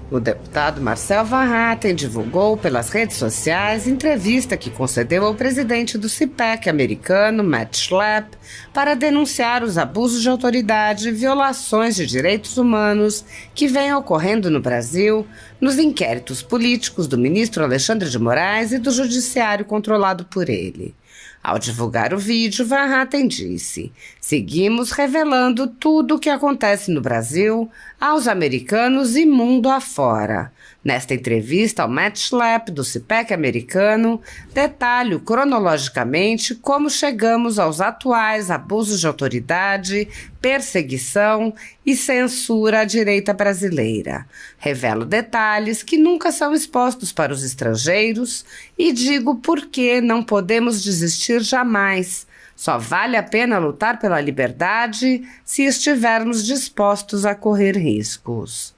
O deputado Marcel Van Hatten divulgou pelas redes sociais entrevista que concedeu ao presidente do CPEC americano, Matt Schlapp, para denunciar os abusos de autoridade e violações de direitos humanos que vêm ocorrendo no Brasil nos inquéritos políticos do ministro Alexandre de Moraes e do judiciário controlado por ele. Ao divulgar o vídeo, Van Hatten disse: "Seguimos revelando tudo o que acontece no Brasil, aos americanos e mundo afora." Nesta entrevista ao Matt Schlapp, do CPEC americano, detalho cronologicamente como chegamos aos atuais abusos de autoridade, perseguição e censura à direita brasileira. Revelo detalhes que nunca são expostos para os estrangeiros e digo por que não podemos desistir jamais. Só vale a pena lutar pela liberdade se estivermos dispostos a correr riscos.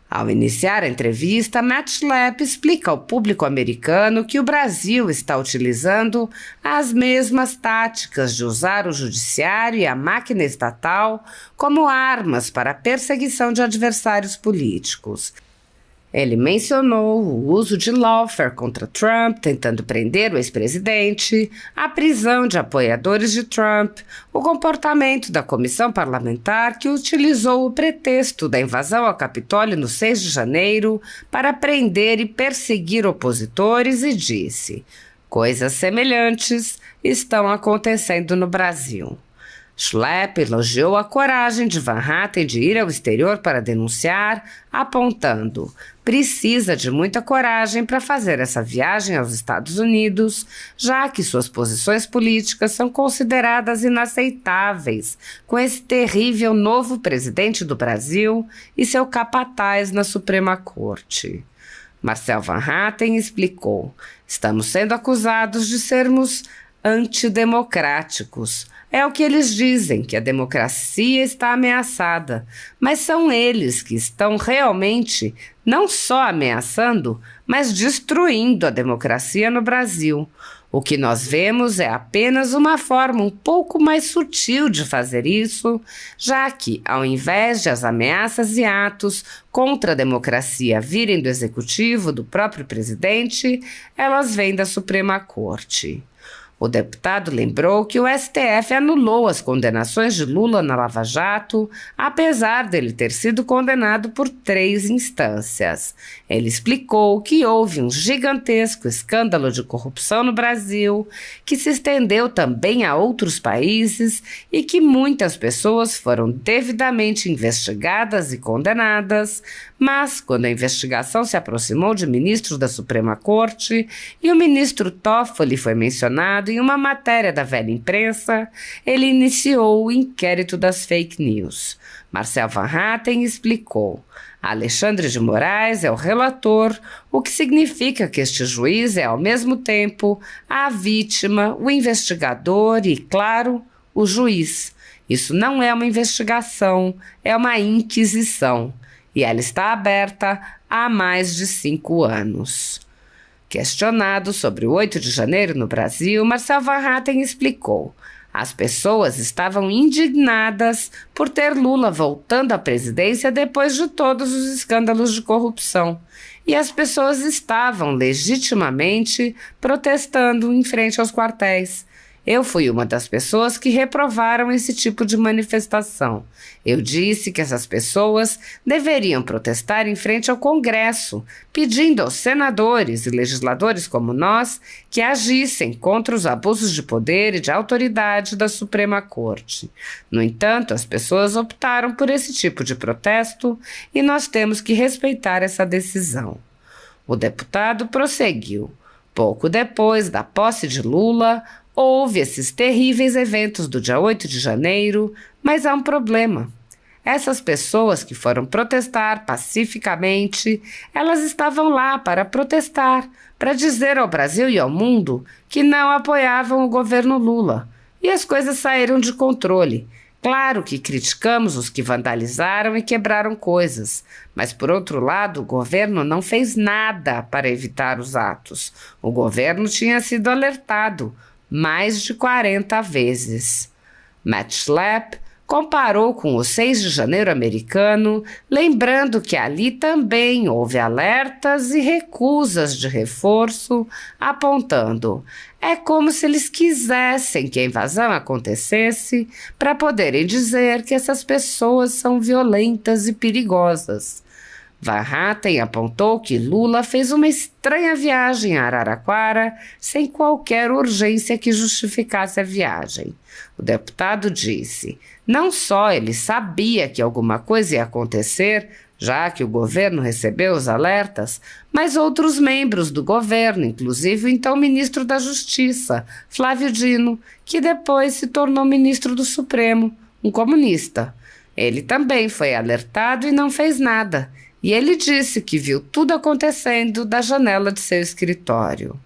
Ao iniciar a entrevista, Matt Schlapp explica ao público americano que o Brasil está utilizando as mesmas táticas de usar o judiciário e a máquina estatal como armas para a perseguição de adversários políticos. Ele mencionou o uso de lawfare contra Trump, tentando prender o ex-presidente, a prisão de apoiadores de Trump, o comportamento da comissão parlamentar que utilizou o pretexto da invasão ao Capitólio no 6 de janeiro para prender e perseguir opositores e disse: "Coisas semelhantes estão acontecendo no Brasil." Schlapp elogiou a coragem de Van Hatten de ir ao exterior para denunciar, apontando: "Precisa de muita coragem para fazer essa viagem aos Estados Unidos, já que suas posições políticas são consideradas inaceitáveis com esse terrível novo presidente do Brasil e seu capataz na Suprema Corte." Marcel Van Hatten explicou: "Estamos sendo acusados de sermos antidemocráticos. É o que eles dizem, que a democracia está ameaçada, mas são eles que estão realmente não só ameaçando, mas destruindo a democracia no Brasil. O que nós vemos é apenas uma forma um pouco mais sutil de fazer isso, já que, ao invés de as ameaças e atos contra a democracia virem do executivo, do próprio presidente, elas vêm da Suprema Corte." O deputado lembrou que o STF anulou as condenações de Lula na Lava Jato, apesar dele ter sido condenado por 3 instâncias. Ele explicou que houve um gigantesco escândalo de corrupção no Brasil, que se estendeu também a outros países e que muitas pessoas foram devidamente investigadas e condenadas, mas quando a investigação se aproximou de ministros da Suprema Corte e o ministro Toffoli foi mencionado em uma matéria da velha imprensa, ele iniciou o inquérito das fake news. Marcel Van Hatten explicou: "Alexandre de Moraes é o relator, o que significa que este juiz é, ao mesmo tempo, a vítima, o investigador e, claro, o juiz. Isso não é uma investigação, é uma inquisição. E ela está aberta há mais de 5 anos. Questionado sobre o 8 de janeiro no Brasil, Marcel Van Hatten explicou: "As pessoas estavam indignadas por ter Lula voltando à presidência depois de todos os escândalos de corrupção. E as pessoas estavam legitimamente protestando em frente aos quartéis. Eu fui uma das pessoas que reprovaram esse tipo de manifestação. Eu disse que essas pessoas deveriam protestar em frente ao Congresso, pedindo aos senadores e legisladores como nós que agissem contra os abusos de poder e de autoridade da Suprema Corte. No entanto, as pessoas optaram por esse tipo de protesto e nós temos que respeitar essa decisão." O deputado prosseguiu: "Pouco depois da posse de Lula, houve esses terríveis eventos do dia 8 de janeiro, mas há um problema. Essas pessoas que foram protestar pacificamente, elas estavam lá para protestar, para dizer ao Brasil e ao mundo que não apoiavam o governo Lula. E as coisas saíram de controle. Claro que criticamos os que vandalizaram e quebraram coisas, mas, por outro lado, o governo não fez nada para evitar os atos. O governo tinha sido alertado mais de 40 vezes." Matt Schlapp Comparou com o 6 de janeiro americano, lembrando que ali também houve alertas e recusas de reforço, apontando: é como se eles quisessem que a invasão acontecesse para poderem dizer que essas pessoas são violentas e perigosas. Van Hatten apontou que Lula fez uma estranha viagem a Araraquara sem qualquer urgência que justificasse a viagem. O deputado disse: não só ele sabia que alguma coisa ia acontecer, já que o governo recebeu os alertas, mas outros membros do governo, inclusive o então ministro da Justiça, Flávio Dino, que depois se tornou ministro do Supremo, um comunista. Ele também foi alertado e não fez nada. E ele disse que viu tudo acontecendo da janela de seu escritório.